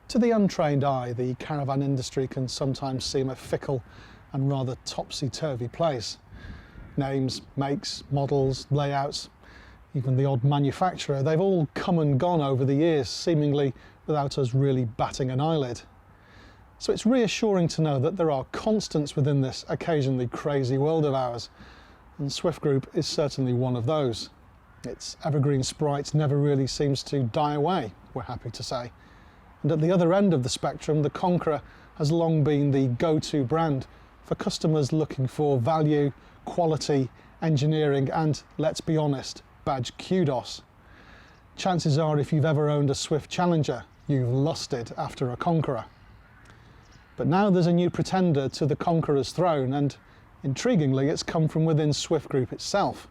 To the untrained eye, the caravan industry can sometimes seem a fickle and rather topsy-turvy place. Names, makes, models, layouts, even the odd manufacturer, they've all come and gone over the years, seemingly without us really batting an eyelid. So it's reassuring to know that there are constants within this occasionally crazy world of ours, and Swift Group is certainly one of those. Its evergreen sprite never really seems to die away, we're happy to say. And at the other end of the spectrum, the Conqueror has long been the go-to brand for customers looking for value, quality, engineering and, let's be honest, badge kudos. Chances are if you've ever owned a Swift Challenger, you've lusted after a Conqueror. But now there's a new pretender to the Conqueror's throne, and intriguingly it's come from within Swift Group itself.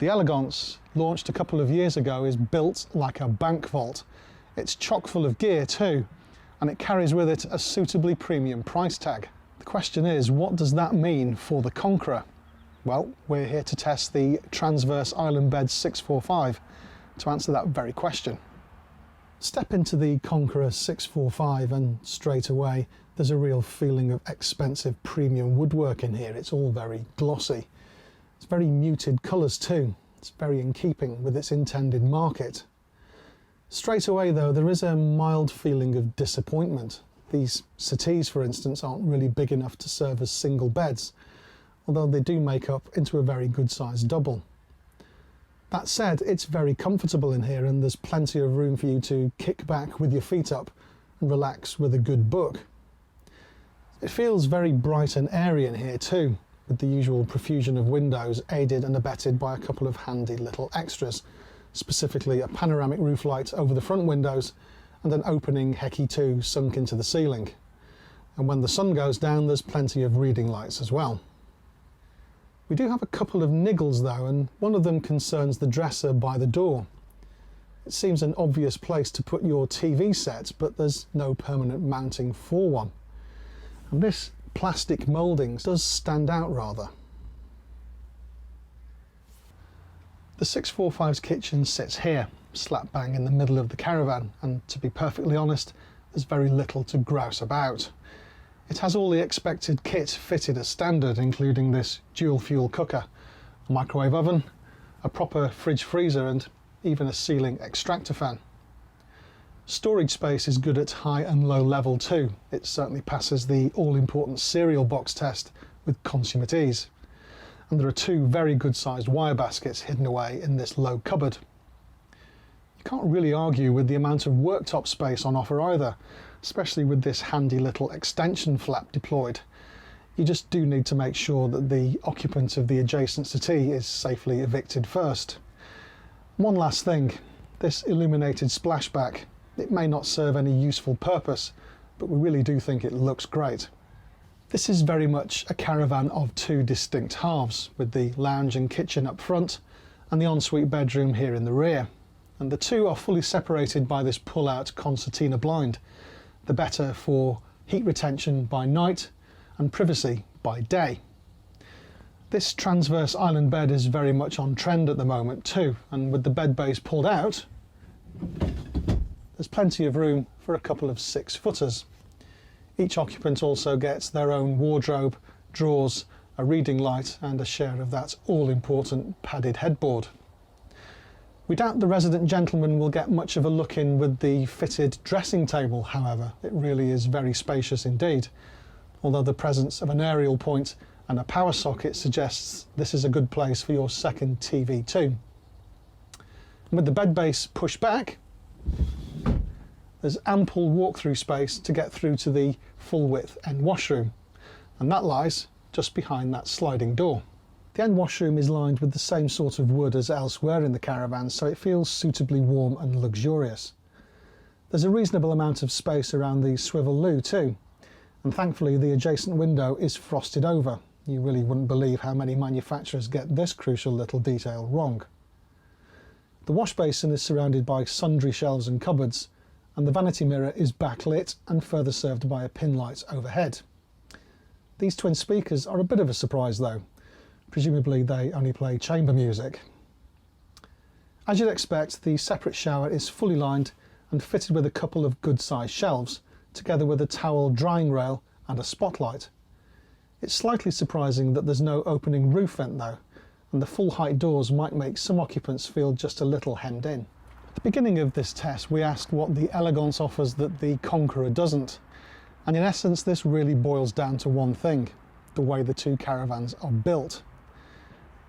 The Elegance, launched a couple of years ago, is built like a bank vault. It's chock full of gear too, and it carries with it a suitably premium price tag. The question is, what does that mean for the Conqueror? Well, we're here to test the Transverse Island Bed 645 to answer that very question. Step into the Conqueror 645 and straight away there's a real feeling of expensive premium woodwork in here. It's all very glossy. It's very muted colours too. It's very in keeping with its intended market. Straight away though, there is a mild feeling of disappointment. These settees, for instance, aren't really big enough to serve as single beds, although they do make up into a very good sized double. That said, it's very comfortable in here and there's plenty of room for you to kick back with your feet up and relax with a good book. It feels very bright and airy in here too, with the usual profusion of windows aided and abetted by a couple of handy little extras, specifically a panoramic roof light over the front windows and an opening Hecky 2 sunk into the ceiling. And when the sun goes down, there's plenty of reading lights as well. We do have a couple of niggles though, and one of them concerns the dresser by the door. It seems an obvious place to put your TV set, but there's no permanent mounting for one. And this plastic moulding does stand out rather. The 645's kitchen sits here, slap bang in the middle of the Caravan, and to be perfectly honest, there's very little to grouse about. It has all the expected kit fitted as standard, including this dual fuel cooker, a microwave oven, a proper fridge freezer and even a ceiling extractor fan. Storage space is good at high and low level too. It certainly passes the all-important cereal box test with consummate ease. And there are two very good sized wire baskets hidden away in this low cupboard. You can't really argue with the amount of worktop space on offer either, especially with this handy little extension flap deployed. You just do need to make sure that the occupant of the adjacent settee is safely evicted first. One last thing, this illuminated splashback, it may not serve any useful purpose, but we really do think it looks great. This is very much a Caravan of two distinct halves, with the lounge and kitchen up front and the ensuite bedroom here in the rear. And the two are fully separated by this pull-out concertina blind, the better for heat retention by night and privacy by day. This transverse island bed is very much on trend at the moment too, and with the bed base pulled out, there's plenty of room for a couple of 6-footers. Each occupant also gets their own wardrobe, drawers, a reading light and a share of that all-important padded headboard. We doubt the resident gentleman will get much of a look in with the fitted dressing table, however. It really is very spacious indeed, although the presence of an aerial point and a power socket suggests this is a good place for your second TV too. And with the bed base pushed back, there's ample walk-through space to get through to the full-width end washroom, and that lies just behind that sliding door. The end washroom is lined with the same sort of wood as elsewhere in the Caravan, so it feels suitably warm and luxurious. There's a reasonable amount of space around the swivel loo too, and thankfully the adjacent window is frosted over. You really wouldn't believe how many manufacturers get this crucial little detail wrong. The wash basin is surrounded by sundry shelves and cupboards, and the vanity mirror is backlit and further served by a pin light overhead. These twin speakers are a bit of a surprise though. Presumably they only play chamber music. As you'd expect, the separate shower is fully lined and fitted with a couple of good-sized shelves, together with a towel drying rail and a spotlight. It's slightly surprising that there's no opening roof vent though, and the full height doors might make some occupants feel just a little hemmed in. At the beginning of this test we asked what the elegance offers that the Conqueror doesn't, and in essence this really boils down to one thing: the way the two Caravans are built.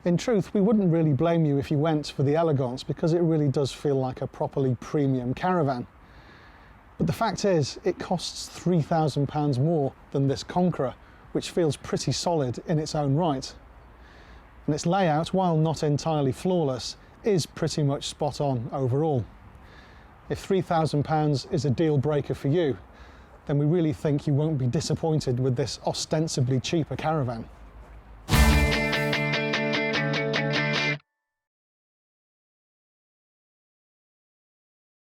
In truth, we wouldn't really blame you if you went for the elegance, because it really does feel like a properly premium caravan. But the fact is, it costs £3,000 more than this Conqueror, which feels pretty solid in its own right. And its layout, while not entirely flawless, is pretty much spot on overall. If £3,000 is a deal breaker for you, then we really think you won't be disappointed with this ostensibly cheaper caravan.